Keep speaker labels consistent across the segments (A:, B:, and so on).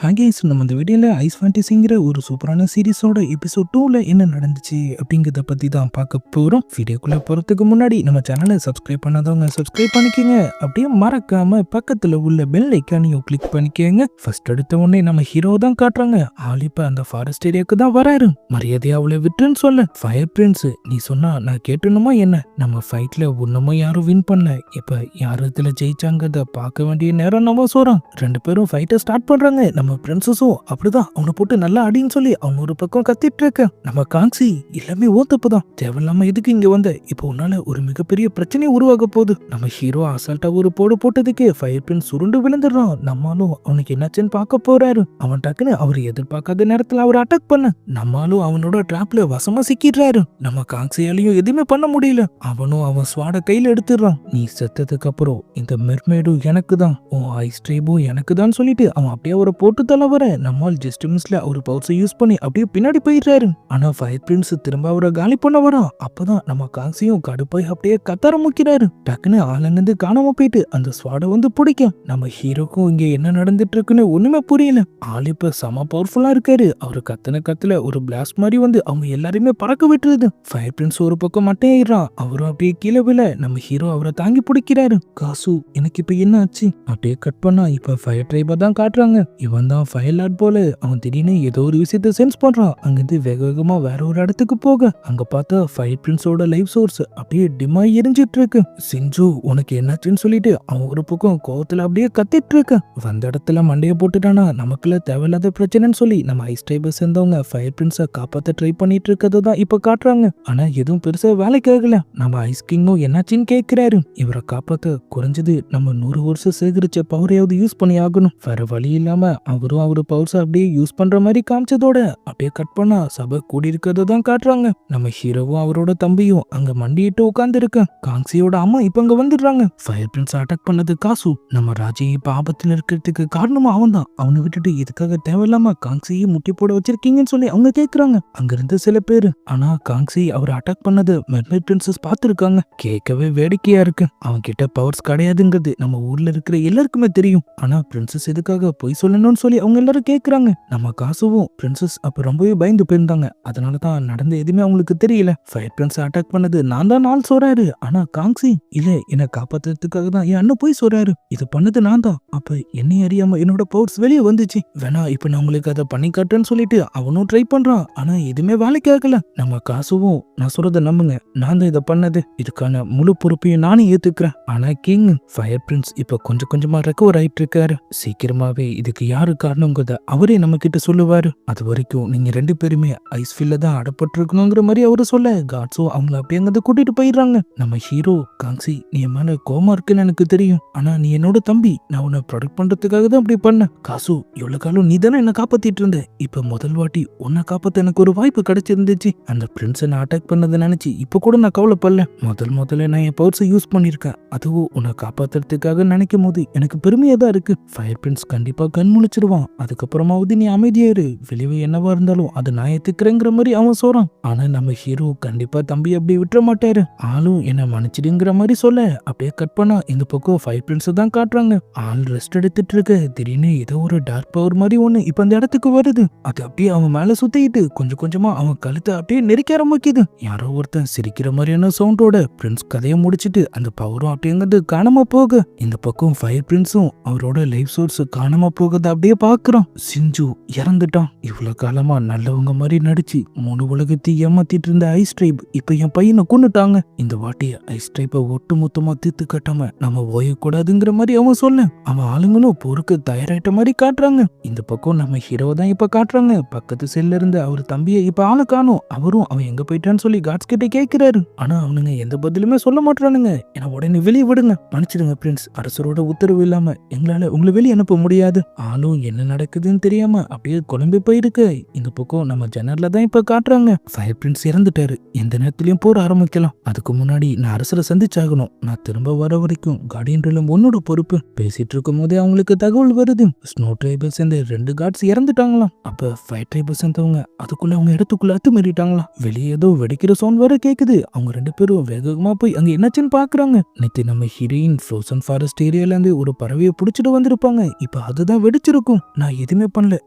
A: ஹாகேஸ் நம்ம இந்த வீடியோல ஐஸ் ஃபேண்டசிங்கிற ஒரு சூப்பரான சீரிஸோட எபிசோட் 2ல என்ன நடந்துச்சு அப்படிங்கிறத பத்தி தான் பார்க்க போறோம். வீடியோக்குள்ள போறதுக்கு முன்னாடி நம்ம சேனலை சப்ஸ்கிரைப் பண்ணாதவங்க சப்ஸ்கிரைப் பண்ணிக்கோங்க. அப்படியே மறக்காம பக்கத்துல உள்ள பெல் ஐக்கானையும் கிளிக் பண்ணிக்கோங்க. ஃபர்ஸ்ட் எடுத்த உடனே நம்ம ஹீரோ தான் காட்டுறாங்க. ஆள் இப்ப அந்த ஃபாரஸ்ட் ஏரியாவுக்கு தான் வராரு. மரியாதையா அவளை விட்டுன்னு சொல்ல. ஃபயர் பிரின்ஸ் நீ சொன்னா நான் கேட்டணுமா என்ன? நம்ம ஃபைட்ல ஒண்ணுமே யாரும் வின் பண்ணல. இப்ப யார் இதுல ஜெயிச்சாங்கிறத பார்க்க வேண்டிய நேரம் நம்ம சொல்றோம். ரெண்டு பேரும் ஃபைட்டை ஸ்டார்ட் பண்றாங்க. நம்ம பிரின்சஸும் அப்படிதான் அவனை போட்டு நல்லா அடின்னு சொல்லி அவன் ஒரு பக்கம் கத்திட்டு இருக்க. நம்ம காங்சி எல்லாமே ஓத்தப்புதான், தேவையில்லாம எதுக்கு இங்க வந்த? இப்போ உன்னால ஒரு மிகப்பெரிய பிரச்சனை உருவாக போகுது. நம்ம ஹீரோ அசால்ட்டா ஒரு போடு போட்டதுக்கு ஃபயர் பிரின்ஸ் சுருண்டு விழுந்துடுறான். நம்மளும் அவனுக்கு என்னாச்சுன்னு பார்க்க போறாரு. அவன் டக்குன்னு அவர் எதிர்பார்க்காத நேரத்துல அவர் அட்டாக் பண்ண நம்மளும் அவனோட டிராப்ல வசமா சிக்கிடுறாரு. நம்ம காங்சியாலையும் எதுவுமே பண்ண முடியல. அவனும் அவன் ஸ்வாட கையில எடுத்துடுறான். நீ செத்ததுக்கு அப்புறம் இந்த மெர்மேடும் எனக்கு தான், உன் ஐஸ் ட்ரேபும் எனக்கு தான் சொல்லிட்டு அவன் அப்படியே அவரை போட்டு தள்ள வர நம்மால் ஜஸ்ட் மிஸ்ல ஒரு பவுர்ஸை யூஸ் பண்ணி அப்படியே பின்னாடி போயிடுறாரு. ஆனா ஃபயர் பிரின்ஸ் திரும்ப அவரை காலி பண்ண வரான். அப்பதான் நம்ம காங்சியும் கடுப்பாய் அப்படியே கத்த ஆரம்பிக்கிறாரு. டக்குன்னு ஆளுங்கிருந்து காணாம போயிட்டு அந்த ஸ்வாட வந்து பிடிக்கும். நம்ம ஹீரோக்கும் இங்க என்ன நடந்துட்டு இருக்குன்னு ஒண்ணுமே புரியல. ஆள் இப்ப செம பவர்ஃபுல்லா இருக்காரு. அவரு கத்துல ஒரு பிளாஸ்ட் மாதிரி வந்து அவங்க எல்லாரையுமே பறக்க விட்டுருது. ஃபயர் பிரின்ஸ் ஒரு பக்கம் மட்டும் ஏறான். அவரும் அப்படியே கீழே விழ நம்ம ஹீரோ அவரை தாங்கி பிடிக்கிறாரு. காசு எனக்கு இப்ப என்ன ஆச்சு? அப்படியே கட் பண்ணா இப்ப ஃபயர் ட்ரைபர் தான் காட்டுறாங்க. இவன் தான் ஃபயர் லார்ட் போல. அவன் திடீர்னு ஏதோ ஒரு விஷயத்த சென்ஸ் பண்றான். அங்கிருந்து வேக வேகமா வேற ஒரு இடத்துக்கு போக அங்க பார்த்தா ஃபயர் பிரின்ஸோட லைஃப் சோர்ஸ் அப்படியே டிமா எரிஞ்சிட்டு இருக்கு. சிஞ்சு உனக்கு என்னாச்சுன்னு சொல்லிட்டு அவன் ஒரு பக்கம் கோவத்துல அப்படியே கத்திட்டு இருக்க. வந்த இடத்துல மண்டைய போட்டுட்டானா நமக்குள்ள தேவையில்லாத பிரச்சனைன்னு சொல்லி நம்ம ஐஸ் டைபர் சேர்ந்தவங்க ஃபயர் பிரின்ஸை காப்பாத்த ட்ரை பண்ணிட்டு இருக்கதை தான் இப்ப காட்டுறாங்க. ஆனா எதுவும் பெருசா வேலைக்கு ஆகல. நம்ம ஐஸ் கிங்கும் என்னாச்சுன்னு கேட்கிறாரு. இவரை காப்பாத்த குறைஞ்சது நம்ம 100 வருஷம் சேகரிச்ச பவரையாவது யூஸ் பண்ணி ஆகணும். வேற வழி இல்லாம அவரும் அவரு பவர்ஸ் அப்படியே யூஸ் பண்ற மாதிரி காமிச்சதோட அப்படியே கட் பண்ணா சபை கூடி இருக்கிறத தான் காட்டுறாங்க. நம்ம ஹீரோவும் அவரோட தம்பியும் அங்க மண்டிட்டு உட்கார்ந்து இருக்க. காங்சியோட அம்மா இப்ப அங்க வந்துடுறாங்க. ஃபயர் பிரின்ஸ் அட்டாக் பண்ணது காசு. நம்ம ராஜி இப்ப ஆபத்துல இருக்கிறதுக்கு காரணமும் அவன் தான். அவனை விட்டுட்டு இதுக்காக தேவையில்லாம காங்சியை முட்டி போட வச்சிருக்கீங்கன்னு சொல்லி அவங்க கேக்குறாங்க. அங்க இருந்து சில பேரு. ஆனா காங்சி அவர் அட்டாக் பண்ணது மெர்மைட் பிரின்சஸ் பார்த்திருக்காங்க. கேட்கவே வேடிக்கையா இருக்கு. அவன் கிட்ட பவர்ஸ் கிடையாதுங்கிறது நம்ம ஊர்ல இருக்கிற எல்லாருக்குமே தெரியும். ஆனா பிரின்சஸ் எதுக்காக போய் சொல்லணும்னு சொல்லி அவங்க எல்லாரும் கேக்குறாங்க. நம்ம காசுவும் பிரின்சஸ் அப்ப ரொம்பவே பயந்து போயிருந்தாங்க. அதனாலதான் நடந்த எதுவுமே அவங்களுக்கு தெரியல. ஃபயர் பிரின்ஸ் அட்டாக் பண்ணது நான் தான் நாள் சொல்றாரு. ஆனா காங்சி இல்ல, என்ன காப்பாத்துறதுக்காக தான் என் அண்ணன் போய் சொல்றாரு. இது பண்ணது நான் தான். அப்ப என்னை அறியாம என்னோட பவர்ஸ் வெளியே வந்துச்சு. வேணா இப்ப நான் உங்களுக்கு அதை பண்ணி காட்டுன்னு சொல்லிட்டு அவனும் ட்ரை பண்றான். ஆனா எதுவுமே வேலைக்கு ஆகல. நம்ம காசுவும் நான் சொல்றத நம்புங்க, நான் தான் இதை பண்ணது. இதுக்கான முழு பொறுப்பையும் நானே ஏத்துக்கிறேன். ஆனா கிங் ஃபயர் பிரின்ஸ் இப்ப கொஞ்சம் கொஞ்சமா ரெக்கவர் ஆயிட்டு இருக்காரு. சீக்கிரமாவே இதுக்கு யாரு காரணங்கிறத அவரே நம்ம கிட்ட சொல்லுவாரு. அது வரைக்கும் நீங்க ரெண்டு பேருமே ஐஸ் ஃபீல்ல தான் அடப்பட்டிருக்கணுங்கிற மாதிரி அவரு சொல்ல காட்ஸோ அவங்கள அப்படியே அங்க கூட்டிட்டு போயிடுறாங்க. நம்ம ஹீரோ காங்சி நீ என் மேல கோமா இருக்குன்னு எனக்கு தெரியும். ஆனா நீ என்னோட தம்பி, நான் உன்னை ப்ரொடெக்ட் பண்றதுக்காக தான் அப்படி பண்ண. காசு எவ்வளவு காலம் நீ தானே என்ன காப்பாத்திட்டு இருந்த. இப்ப முதல் வாட்டி உன்னை காப்பாத்த எனக்கு ஒரு வாய்ப்பு கிடைச்சிருந்துச்சு. அந்த பிரின்ஸை நான் அட்டாக் பண்ணதை நினைச்சு இப்ப கூட நான் கவலைப்படல. முதல்ல நான் என் பவர்ஸை யூஸ் பண்ணிருக்கேன். அதுவும் உன்னை காப்பாத்துறதுக்காக நினைக்கும் போது எனக்கு பெருமையா தான் இருக்கு. ஃபயர் பிரின்ஸ் கண்டிப்பா கண் முழிச்சிருவான். அதுக்கப்புறமாவது நீ அமைதியாரு, விளைவு என்னவா இருந்தாலும் அதை நான் ஏத்துக்கிறேங்கிற மாதிரி அவன் சொல்றான். ஆனா நம்ம ஹீரோ கண்டிப்பா தம்பி அப்படி விட்டுற மாட்டாரு. ஆளும் என்ன மன்னிச்சிடுங்கிற மாதிரி சொல்ல அப்படியே கட் பண்ணா இந்த பக்கம் ஃபயர் பிரின்ஸ் தான் காட்டுறாங்க. ஆள் ரெஸ்ட் எடுத்துட்டு இருக்க. திடீர்னு ஏதோ ஒரு டார்க் பவர் மாதிரி ஒண்ணு இப்ப அந்த இடத்துக்கு வருது. அது அப்படியே அவன் மேல சுத்திட்டு கொஞ்சம் கொஞ்சமா அவன் கழுத்தை அப்படியே நெரிக்க ஆரம்பிக்குது. யாரோ ஒருத்தன் சிரிக்கிற மாதிரியான சவுண்டோட பிரின்ஸ் கதையை முடிச்சிட்டு அந்த பவரும் அப்படிங்கிறது காணாம போக இந்த பக்கம் ஃபயர் பிரின்ஸும் அவரோட லைஃப் சோர்ஸ் காணாம போகுது அப்படியே பாக்குறான். சிஞ்சு இறந்துட்டான். இவ்வளவு காலமா நல்லவங்க மாதிரி நடிச்சு 3 உலகத்தை ஏமாத்திட்டு இருந்த ஐஸ் ட்ரைப் இப்ப என் பையனை கொண்டுட்டாங்க. இந்த வாட்டி ஐஸ் ட்ரைப்பை ஒட்டு மொத்தமா தீர்த்து கட்டாம நம்ம ஓயக்கூடாதுங்கிற மாதிரி அவன் சொல்ல அவன் ஆளுங்களும் போருக்கு தயாராயிட்ட மாதிரி காட்டுறாங்க. இந்த பக்கம் நம்ம ஹீரோ தான் இப்ப காட்டுறாங்க. பக்கத்து செல்ல இருந்து அவர் தம்பியை இப்ப ஆளு காணும். அவரும் அவன் எங்க போயிட்டான்னு சொல்லி காட்ஸ் கிட்ட கேட்கிறாரு. ஆனா அவனுங்க எந்த பதிலுமே சொல்ல மாட்டானுங்க. ஏன்னா உடனே வெளியே விடுங்க, மன்னிச்சிடுங்க பிரின்ஸ், அரசரோட உத்தரவு இல்லாம எங்களால உங்களை வெளியே அனுப்ப முடியாது. ஆளும் என்ன நடக்குதுன்னு தெரியாம அப்படியே குழம்பி போயிருக்கு. இந்த பக்கம் நம்ம ஜன்னர்ல தான் இப்ப காட்டுறாங்க. ஃபயர் பிரின்ஸ் இறந்துட்டாரு. எந்த நேரத்திலயும் போர் ஆரம்பிக்கலாம். அதுக்கு முன்னாடி நான் அரசரை சந்திச்சாகணும். நான் திரும்ப வர வரைக்கும் கார்டியன் ரிலம் உன்னோட பொறுப்பு. பேசிட்டு இருக்கும் போதே அவங்களுக்கு தகவல் வருது. ஸ்னோ ட்ரைபர் சேர்ந்த 2 காட்ஸ் இறந்துட்டாங்களாம். அப்ப ஃபயர் ட்ரைபர் சேர்ந்தவங்க அதுக்குள்ள அவங்க இடத்துக்குள்ள அத்துமீறிட்டாங்களாம். வெளியே ஏதோ வெடிக்கிற சவுண்ட் வர கேக்குது. அவங்க 2 பேரும் வேகமா போய் அங்க என்னாச்சுன்னு பாக்குறாங்க. நேத்து நம்ம ஹீரோயின் ஃப்ரோசன் ஃபாரஸ்ட் ஏரியால இருந்து ஒரு பறவையை புடிச்சிட்டு வந்திருப்பாங்க. இப்ப அதுதான் வெடிச்சிருக்கும். இருக்கும். நான் எதுவுமே பண்ணல,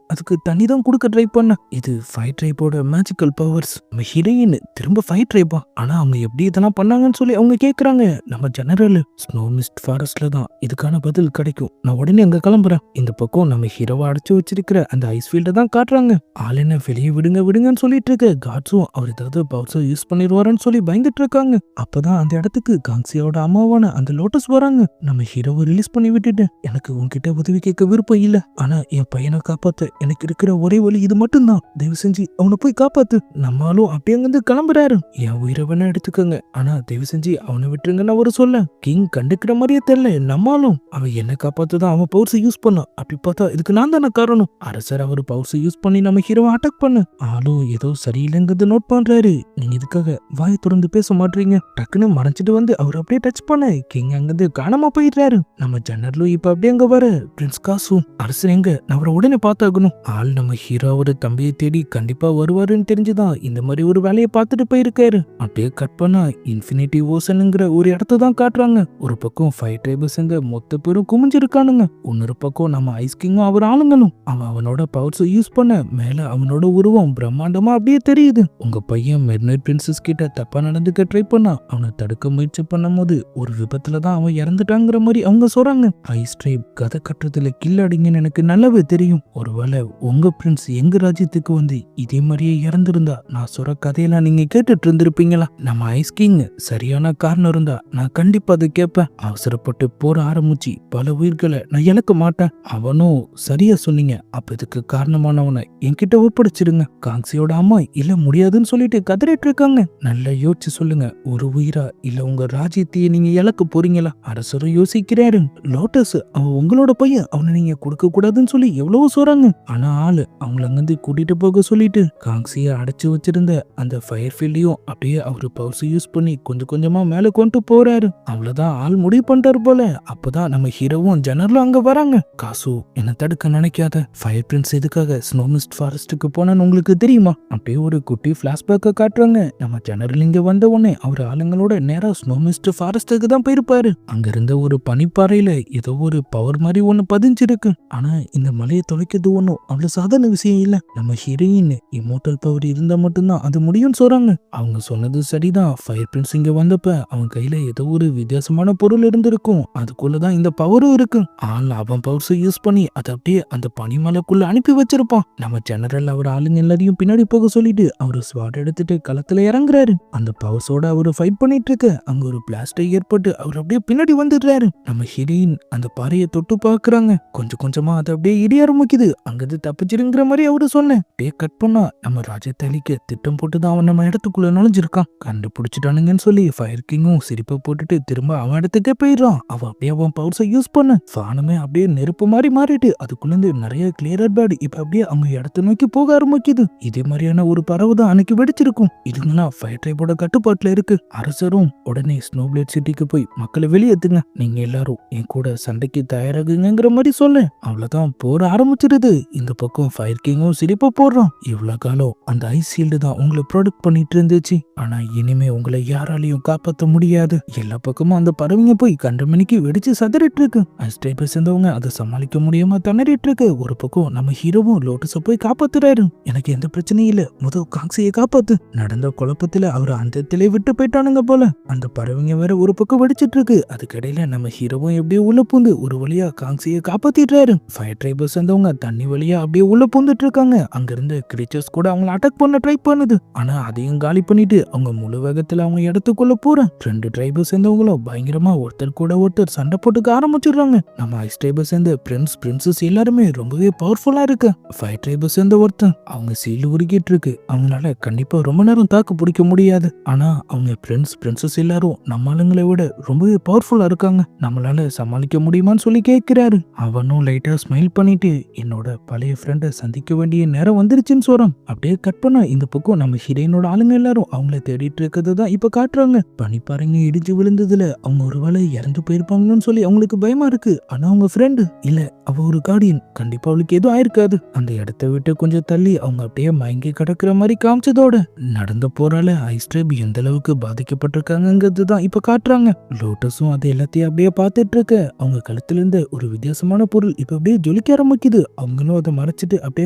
A: அதுக்கு தண்ணி தான் கொடுக்க ட்ரை பண்ணேன். இது ஃபைட் ட்ரைப்போட மேஜிக்கல் பவர்ஸ். நம்ம ஹீரோயின் திரும்ப ஃபைட் ட்ரைப்பா, ஆனா அவங்க எப்படி இதெல்லாம் பண்ணாங்கன்னு சொல்லி அவங்க கேக்குறாங்க. நம்ம ஜெனரல் ஸ்னோ மிஸ்ட் ஃபாரஸ்ட்ல தான் இதுக்கான பதில் கிடைக்கும், நான் உடனே அங்க கிளம்புறேன். இந்த பக்கம் நம்ம ஹீரோவை அடைச்சு வச்சிருக்கிற அந்த ஐஸ் ஃபீல்ட தான் காட்டுறாங்க. ஆள் என்ன வெளியே விடுங்க விடுங்கன்னு சொல்லிட்டு இருக்க. காட்ஸும் அவர் ஏதாவது பவர்ஸை யூஸ் பண்ணிடுவாருன்னு சொல்லி பயந்துட்டு இருக்காங்க. அப்பதான் அந்த இடத்துக்கு காங்சியோட அம்மாவான அந்த லோட்டஸ் வராங்க. நம்ம ஹீரோவை ரிலீஸ் பண்ணி விட்டுட்டு, எனக்கு உன்கிட்ட உதவி கேட்க விருப்பம் இல்ல, ஆனா என் பையனை காப்பாத்த எனக்கு இருக்கிற ஒரே வழி இது மட்டும்தான், தயவு செஞ்சு அவனை போய் காப்பாத்து. நம்மளும் அப்படியே அங்கிருந்து கிளம்புறாரு. என் உயிரை வேணா எடுத்துக்கோங்க, ஆனா தயவு செஞ்சு அவனை விட்டுருங்கன்னு அவரு சொல்ல கிங் கண்டுக்கிற மாதிரியே தெரியல. நம்மளும் அவன் என்ன காப்பாத்துதான் அவன் பவர்ஸை யூஸ் பண்ணான், அப்படி பார்த்தா இதுக்கு நான் தானே காரணம். அரசர் அவர் பவர்ஸை யூஸ் பண்ணி நம்ம ஹீரோவை அட்டாக் பண்ண ஆளும் ஏதோ சரியில்லைங்கிறது நோட் பண்றாரு. நீங்க இதுக்காக வாய் திறந்து பேச மாட்டீங்க. டக்குன்னு மறைச்சிட்டு வந்து அவர் அப்படியே டச் பண்ண கிங் அங்கிருந்து காணாம போயிடுறாரு. நம்ம ஜன்னர்லும் இப்ப அப்படியே அங்க வர பிரின்ஸ் காசும் அரசர் எங்க, நான் அவரை உடனே பார்த்தாகணும். ஆள் நம்ம ஹீரோவோட தம்பியை தேடி கண்டிப்பா வருவாருன்னு தெரிஞ்சுதான் இந்த மாதிரி ஒரு வேலையை பார்த்துட்டு போயிருக்காரு. அப்படியே கட் பண்ணா இன்ஃபினிட்டி ஓசனுங்கிற ஒரு இடத்த தான் காட்டுறாங்க. ஒரு பக்கம் ஃபைவ் ட்ரைபர்ஸ் மொத்த பேரும் குமிஞ்சிருக்கானுங்க. இன்னொரு பக்கம் நம்ம ஐஸ் கிங்கும் அவர் ஆளுங்களும். அவனோட பவர்ஸ் யூஸ் பண்ண மேல அவனோட உருவம் பிரம்மாண்டமா அப்படியே தெரியுது. உங்க பையன் மெர்னைட் பிரின்சஸ் கிட்ட தப்பா நடந்துக்க ட்ரை பண்ணா, அவனை தடுக்க முயற்சி பண்ணும் போது ஒரு விபத்துலதான் அவன் இறந்துட்டாங்கிற மாதிரி அவங்க சொல்றாங்க. ஐஸ் ட்ரைப் கதை கட்டுறதுல கில்லாடிங்கன்னு எனக்கு நல்லாவே தெரியும். ஒருவேளை உங்க பிரின்ஸ் எங்க ராஜ்யத்துக்கு வந்து இதே மாதிரியே இறந்திருந்தா நான் சொல்ற கதையெல்லாம் நீங்க கேட்டுட்டு இருந்திருப்பீங்களா? நம்ம ஐஸ் கிங் சரியான காரணம் இருந்தா நான் கண்டிப்பா அதை கேட்பேன். அவசரப்பட்டு போற ஆரம்பிச்சு பல உயிர்களை நான் இழக்க மாட்டேன். அவனும் சரியா சொன்னீங்க, அப்ப இதுக்கு காரணமானவனை என்கிட்ட ஒப்படைச்சிருங்க. காங்சியோட அம்மா இல்ல முடியாதுன்னு சொல்லிட்டு கதறிட்டு இருக்காங்க. நல்லா யோசிச்சு சொல்லுங்க, ஒரு உயிரா இல்ல உங்க ராஜ்யத்தையே நீங்க இழக்க போறீங்களா? அரசரும் யோசிக்கிறாரு. லோட்டஸ் அவன் உங்களோட பையன், அவனை நீங்க கொடுக்க கூடாதுன்னு சொல்லி எவ்வளவோ சொல்றாங்க. ஆனா ஆளு அவங்கள அங்கிருந்து கூட்டிட்டு போக சொல்லிட்டு காங்சிய அடைச்சு வச்சிருந்த அந்த ஃபயர் ஃபீல்டையும் அப்படியே அவரு பவர்ஸ் யூஸ் பண்ணி கொஞ்சம் கொஞ்சமா மேல கொண்டு போறாரு. அவ்வளவுதான் ஆள் முடிவு பண்ணிட்டாரு போல. அப்பதான் நம்ம ஹீரோவும் ஜெனரலும் அங்க வராங்க. காசு என்ன தடுக்க நினைக்காத, ஃபயர் பிரின்ஸ் எதுக்காக ஸ்னோ மிஸ்ட் ஃபாரஸ்டுக்கு போனான்னு உங்களுக்கு தெரியுமா? அப்படியே ஒரு குட்டி பிளாஷ்பேக்க காட்டுறாங்க. நம்ம ஜெனரல் இங்க வந்த உடனே அவர் ஆளுங்களோட நேரா ஸ்னோ மிஸ்ட் ஃபாரஸ்டுக்கு தான் போயிருப்பாரு. அங்க இருந்த ஒரு பனிப்பாறையில ஏதோ ஒரு பவர் மாதிரி ஒண்ணு பதிஞ்சிருக்கு. ஆனா இந்த மலையை தொலைக்கிறது ஒண்ணும் அவ்வளவு சாதாரண விஷயம் இல்ல. நம்ம ஹீரோயின் இம்மோர்டல் பவர் இருந்தா மட்டும்தான் அது முடியும்னு சொல்றாங்க. அவங்க சொன்னது சரிதான். ஃபயர் பிரின்ஸ் இங்க வந்தப்ப அவன் கையில ஏதோ ஒரு வித்தியாசமான பொருள் இருந்திருக்கும், அதுக்குள்ளதான் இந்த பவரும் இருக்கு. ஆள் அவன் பவர்ஸ் யூஸ் பண்ணி அதை அப்படியே அந்த பனிமலைக்குள்ள அனுப்பி வச்சிருப்பான். நம்ம ஜெனரல் அவர் ஆளுங்க எல்லாரையும் பின்னாடி போக சொல்லிட்டு அவரு ஸ்வாட் எடுத்துட்டு களத்துல இறங்குறாரு. அந்த பவர்ஸோட அவரு ஃபைட் பண்ணிட்டு இருக்க அங்க ஒரு பிளாஸ்ட் ஏற்பட்டு அவர் அப்படியே பின்னாடி வந்துடுறாரு. நம்ம ஹீரோயின் அந்த பாறையை தொட்டு பாக்குறாங்க. கொஞ்சம் கொஞ்சமா அதை அப்படியே இடி ஆரம்பிக்குது. அங்கிருந்து தப்பிச்சிருங்கிற மாதிரி அவரு சொன்னேன். அப்படியே கட் பண்ணா நம்ம ராஜ்யத்தை அழிக்க திட்டம் போட்டுதான் அவன் நம்ம இடத்துக்குள்ள நுழைஞ்சிருக்கான். கண்டுபிடிச்சிட்டானுங்கன்னு சொல்லி ஃபயர் கிங்கும் சிரிப்பை போட்டுட்டு திரும்ப அவன் இடத்துக்கே போயிடுறான். அவன் அப்படியே அவன் பவர்ஸை யூஸ் பண்ண வானமே அப்படியே நெருப்பு மாதிரி மாறிட்டு அதுக்குள்ள நிறைய கிளியரர் பேர்டு இப்ப அப்படியே அவங்க இடத்த நோக்கி போக ஆரம்பிக்குது. இதே மாதிரியான ஒரு பறவை தான் அன்னைக்கு வெடிச்சிருக்கும். இதுங்கெல்லாம் ஃபயர் ட்ரைபோட கட்டுப்பாட்டுல இருக்கு. அரசரும் உடனே ஸ்னோபிளேட் சிட்டிக்கு போய் மக்களை வெளியேத்துங்க, நீங்க எல்லாரும் என் கூட சண்டைக்கு தயாராகுங்கிற மாதிரி சொல்ல அவ்வளவுதான் போற ஆரம்பிச்சிருது. இந்த பக்கம் ஃபயர் கிங்கும் சிரிப்பா போடுறான். இவ்வளவு காலம் அந்த ஐஸ் ஷீல்டு தான் உங்களை ப்ரொடெக்ட் பண்ணிட்டு இருந்துச்சு, ஆனா இனிமே உங்களை யாராலையும் காப்பாற்ற முடியாது. எல்லா பக்கமும் அந்த பறவைங்க போய் கண்ட மணிக்கு வெடிச்சு சதறிட்டு இருக்கு. ஐஸ் ட்ரைபை சேர்ந்தவங்க அதை சமாளிக்க முடியாம திணறிட்டு இருக்கு. ஒரு பக்கம் நம்ம ஹீரோவும் லோட்டஸை போய் காப்பாத்துறாரு. எனக்கு எந்த பிரச்சனையும் இல்ல, முதல் காங்சியை காப்பாத்து. நடந்த குழப்பத்துல அவர் அந்த இடத்திலே விட்டு போயிட்டானுங்க போல. அந்த பறவைங்க வேற ஒரு பக்கம் வெடிச்சிட்டு இருக்கு. அதுக்கடையில நம்ம ஹீரோவும் எப்படியோ உள்ள பூந்து ஒரு வழியா காங்சியை காப்பாத்திடுறாரு. ஃபயர் ட்ரைபை சேர்ந்தவங்க தண்ணி வழியா அப்படியே உள்ள பூந்துட்டு இருக்காங்க. அங்க இருந்த கிரீச்சர்ஸ் கூட அவங்களை அட்டாக் பண்ண ட்ரை பண்ணுது. ஆனா அதையும் காலி பண்ணிட்டு அவங்க முழு வேகத்துல அவங்க இடத்துக்குள்ள போறேன். ரெண்டு ட்ரைபை சேர்ந்தவங்களும் பயங்கரமா ஒருத்தர் கூட ஒருத்தர் சண்டை போட்டுக்க ஆரம்பிச்சிடுறாங்க. நம்ம ஐஸ் ட்ரைபை சேர்ந்த பிரின்சஸ் எல்லாருமே ரொம்பவே பவர்ஃபுல்லா இருக்கு. ஃபயர் ட்ரைபை சேர்ந்த ஒருத்தன் அவங்க சீல் உருகிட்டு இருக்கு. அவங்களால கண்டிப்பா ரொம்ப நேரம் தாக்கு பிடிக்க முடியாது. ஆனா அவங்க பிரின்சஸ் எல்லாரும் நம்ம ஆளுங்களை விட ரொம்பவே பவர்ஃபுல்லா இருக்காங்க, நம்மளால சமாளிக்க முடியுமான்னு சொல்லி கேட்கிறாரு. அவனும் லைட்டா ஸ்மைல் பண்ணிட்டு என்னோட பழைய ஃப்ரெண்டை சந்திக்க வேண்டிய நேரம் வந்துருச்சுன்னு சொல்றான். அப்படியே கட் பண்ண இந்த பக்கம் நம்ம ஹீரோயினோட ஆளுங்க எல்லாரும் அவங்கள தேடிட்டு இருக்கிறது தான் இப்ப காட்டுறாங்க. பனிப்பாறைங்க இடிஞ்சு விழுந்ததுல அவங்க ஒருவேளை இறந்து போயிருப்பாங்கன்னு சொல்லி அவங்களுக்கு பயமா இருக்கு. ஆனா அவங்க ஃப்ரெண்டு இல்ல, அவ ஒரு கார்டியன், கண்டிப்பா அவளுக்கு எதுவும் ஆயிருக்காது. அந்த இடத்த விட்டு கொஞ்சம் தள்ளி அவங்க அப்படியே மயங்கி கிடக்குற மாதிரி காமிச்சதோட நடந்த போரால ஐஸ் ட்ரைப் எந்த அளவுக்கு பாதிக்கப்பட்டிருக்காங்கிறது தான் இப்ப காட்டுறாங்க. லோட்டஸும் அதை எல்லாத்தையும் அப்படியே பார்த்துட்டு இருக்க அவங்க கழுத்துல இருந்த ஒரு வித்தியாசமான பொருள் இப்ப அப்படியே ஜொலிக்க ஆரம்பிக்குது. அவங்களும் அதை மறைச்சிட்டு அப்படியே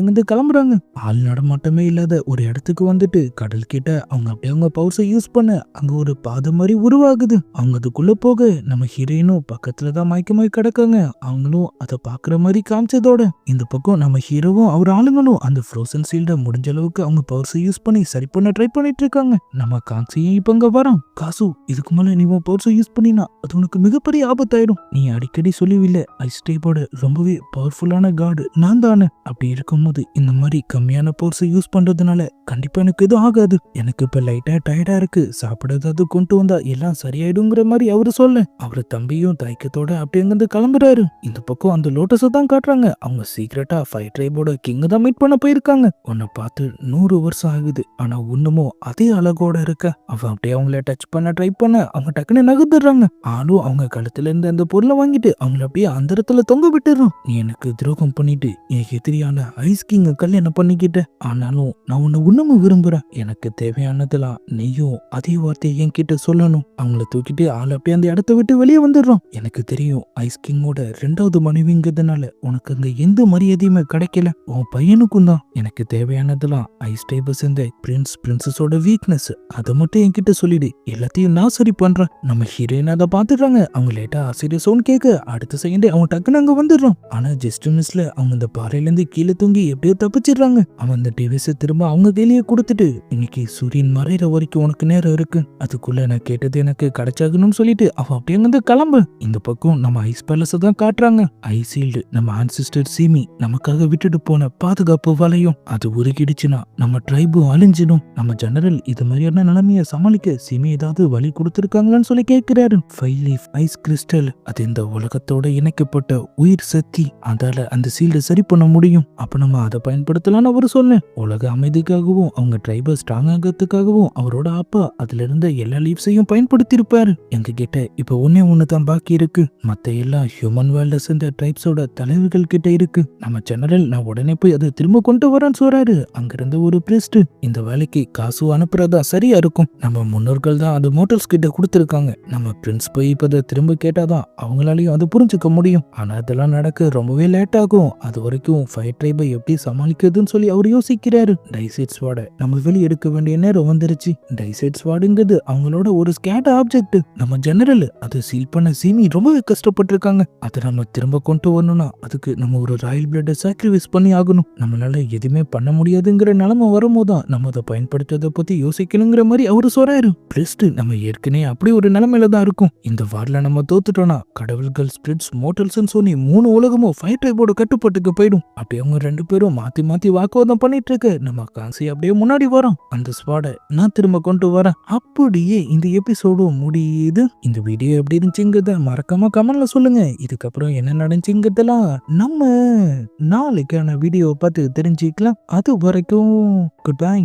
A: அங்கிருந்து கிளம்புறாங்க. ஆள் நடமாட்டமே இல்லாத ஒரு இடத்துக்கு வந்துட்டு கடல் கிட்ட அவங்க அப்படியே அவங்க பவர்ஸை யூஸ் பண்ண அங்க ஒரு பாதை மாதிரி உருவாகுது. அவங்க அதுக்குள்ள போக நம்ம ஹீரோயினும் பக்கத்துலதான் மயக்கமாய் கிடக்காங்க. அவங்களும் அதை பாக்குற மாதிரி காமிச்சதோட இந்த பக்கம் நம்ம ஹீரோவும் அவர் ஆளுங்களும் அந்த ஃப்ரோசன் சீல்ட முடிஞ்ச அளவுக்கு அவங்க பவர்ஸை யூஸ் பண்ணி சரி பண்ண ட்ரை பண்ணிட்டு இருக்காங்க. நம்ம கான்சியும் இப்ப இங்க வரோம். காசு, இதுக்கு மேல நீ உன் பவர்ஸை யூஸ் பண்ணினா அது உனக்கு மிகப்பெரிய ஆபத்தாயிடும். நீ அடிக்கடி சொல்லுவில்ல ஐஸ் டைப்போட ரொம்பவே பவர்ஃபுல்லான காடு நான் தானே. அப்படி இருக்கும்போது இந்த மாதிரி கம்மியான பவர்ஸை யூஸ் பண்றதுனால கண்டிப்பா எனக்கு எதுவும் ஆகாது. எனக்கு இப்ப லைட்டா டயர்டா இருக்கு, சாப்பிட ஏதாவது கொண்டு வந்தா எல்லாம் சரியாயிடுங்கிற மாதிரி அவரு சொல்ல அவரு தம்பியும் தயக்கத்தோட அப்படி அங்கிருந்து கிளம்புறாரு. இந்த பக்கம் அந்த லோட்டஸை தான் காட்டுறாங்க. அவங்க சீக்கிரட்டா ஃபைவ் ட்ரைபோட கிங்க தான் மீட் பண்ண போயிருக்காங்க. உன்னை பார்த்து 100 வருஷம் ஆகுது, ஆனா இன்னமும் அதே அழகோட இருக்க. அவன் அப்படியே அவங்கள டச் பண்ண ட்ரை பண்ண அவங்க டக்குன்னு நகர்ந்துடுறாங்க. ஆளும் அவங்க கழுத்துல இருந்து அந்த பொருளை வாங்கிட்டு அவங்கள அப்படியே அந்த இடத்துல தொங்க விட்டுறான். நீ எனக்கு துரோகம் பண்ணிட்டு என் எதிரியான ஐஸ் கிங்க கல்யாணம் பண்ணிக்கிட்ட, ஆனாலும் நான் உன்னை இன்னமும் விரும்புறேன். எனக்கு தேவையானதெல்லாம் நீயும் அதே வார்த்தையை என்கிட்ட சொல்லணும். அவங்கள தூக்கிட்டு ஆள் அப்படியே அந்த இடத்த விட்டு வெளியே வந்துடுறான். எனக்கு தெரியும் ஐஸ் கிங்கோட 2வது மனைவிங்கிறதுனால உனக்கு அங்க எந்த மரியாதையுமே கிடைக்கல. உன் பையனுக்கும் தான். எனக்கு தேவையானதெல்லாம் ஐஸ் டைப்பை சேர்ந்த பிரின்சஸோட வீக்னஸ், அதை மட்டும் என்கிட்ட சொல்லிடு, எல்லாத்தையும் நான் சரி பண்றேன். நம்ம ஹீரோயின் அதை பாத்துடுறாங்க. அவங்க லேட்டா சீரியஸோன்னு கேட்க அடுத்த செகண்டே அவங்க டக்குன்னு அங்க வந்துடுறான். ஆனா ஜஸ்ட் மிஸ்ல அவங்க இந்த பாறையில இருந்து கீழே தூங்கி எப்படியோ தப்பிச்சிடுறாங்க. அவன் அந்த டிவைஸை திரும்ப அவங்க கையிலேயே கொடுத்துட்டு இன்னைக்கு சூரியன் மறைகிற வரைக்கும் உனக்கு நேரம் இருக்கு, அதுக்குள்ள நான் கேட்டது எனக்கு கிடைச்சாகணும்னு சொல்லிட்டு அவன் அப்படியே வந்து கிளம்பு. இந்த பக்கம் நம்ம ஐஸ் பேலஸ் தான் காட்டுறாங்க. ஐஸ் ஷீல்டு நம்ம ஆன்சிஸ்டர் சீமி நமக்காக விட்டுட்டு போன பாதுகாப்பு வலையும் அது உருகிடுச்சுன்னா நம்ம ட்ரைபும் அழிஞ்சிடும். நம்ம ஜெனரல் இது மாதிரியான நிலைமையை சமாளிக்க சீமி ஏதாவது வழி கொடுத்துருக்காங்களான்னு சொல்லி கேட்கிறாரு. 5 லீஃப் ஐஸ் கிறிஸ்டல், அது இந்த உலகத்தோட இணைக்கப்பட்ட உயிர் சக்தி, அதால அந்த சீல்டை சரி பண்ண முடியும். அப்ப நம்ம அதை பயன்படுத்தலாம்னு அவரு சொல்ல உலக அமைதிக்காகவும் அவங்க ட்ரைபை ஸ்ட்ராங் ஆகிறதுக்காகவும் அவரோட அப்பா அதுல இருந்த எல்லா லீவ்ஸையும் பயன்படுத்தி இருப்பாரு. எங்க கிட்ட இப்ப ஒண்ணு தான் பாக்கி இருக்கு. மத்த எல்லா ஹியூமன் வேர்ல்ட சேர்ந்த ட்ரைப்ஸோட தலைவர்கள் கிட்ட இருக்கு. நம்ம ஜெனரல் நான் உடனே போய் அதை திரும்ப கொண்டு வரேன்னு சொல்றாரு. அங்கிருந்த ஒரு பிரிஸ்ட் இந்த வேலைக்கு காசு அனுப்புறதா சரியா இருக்கும். நம்ம முன்னோர்கள் தான் அது மோட்டல்ஸ் கிட்ட கொடுத்துருக்காங்க. நம்ம பிரின்ஸ் போய் இப்ப அதை திரும்ப கேட்டாதான் அவங்களாலையும் அதை புரிஞ்சுக்க முடியும். ஆனா அதெல்லாம் நடக்க ரொம்பவே லேட் ஆகும். அது வரைக்கும் ஃபைவ் ட்ரைபை எப்படி சமாளிக்கிறதுன்னு சொல்லி அவர் யோசிக்கிறாரு. டைசைட் ஸ்வாட நம்ம வெளியே எடுக்க வேண்டிய நேரம் வந்துருச்சு. டைசைட் ஸ்வாடுங்கிறது அவங்களோட ஒரு ஸ்கேட் ஆப்ஜெக்ட். நம்ம ஜெனரல் அதை சீல் பண்ண சீமி ரொம்பவே கஷ்டப்பட்டு இருக்காங்க. அதை நம்ம திரும்ப கொண்டு வரணும்னா அதுக்கு நம்ம ஒரு ராயல் பிளட்டை சாக்ரிஃபைஸ் பண்ணி ஆகணும். நம்மளால எதுவுமே பண்ண முடியாதுங்கிற நிலைமை வரும்போதுதான் நம்ம அதை பயன்படுத்துறதை பத்தி யோசிக்கணுங்கிற மாதிரி அவரு சொல்றாரு. பிரிஸ்ட் நம்ம ஏற்கனவே அப்படி ஒரு நிலைமையில தான் இருக்கும். இந்த வார்ல நம்ம தோத்துட்டோம்னா கடவுள்கள், ஸ்பிரிட்ஸ், மோட்டல்ஸ் சொல்லி 3 உலகமும் ஃபைவ் ட்ரைபோட கட்டுப்பாட்டுக்கு போயிடும். அப்படியே அவங்க 2 பேரும் மாத்தி மாத்தி வாக்குவாதம் பண்ணிட்டு இருக்க நம்ம கான்சி அப்படியே முன்னாடி வரோம். அந்த ஸ்வாட நான் திரும்ப கொண்டு வரேன். அப்படியே இந்த எபிசோடும் முடியுது. இந்த வீடியோ எப்படி இருந்துச்சுங்கிறத மறக்காம கமெண்ட்ல சொல்லுங்க. இதுக்கப்புறம் என்ன நடந்துச்சுங்கிறதெல்லாம் நம்ம நாளைக்கான வீடியோ பார்த்து தெரிஞ்சுக்கலாம். அது வரைக்கும் குட் பை.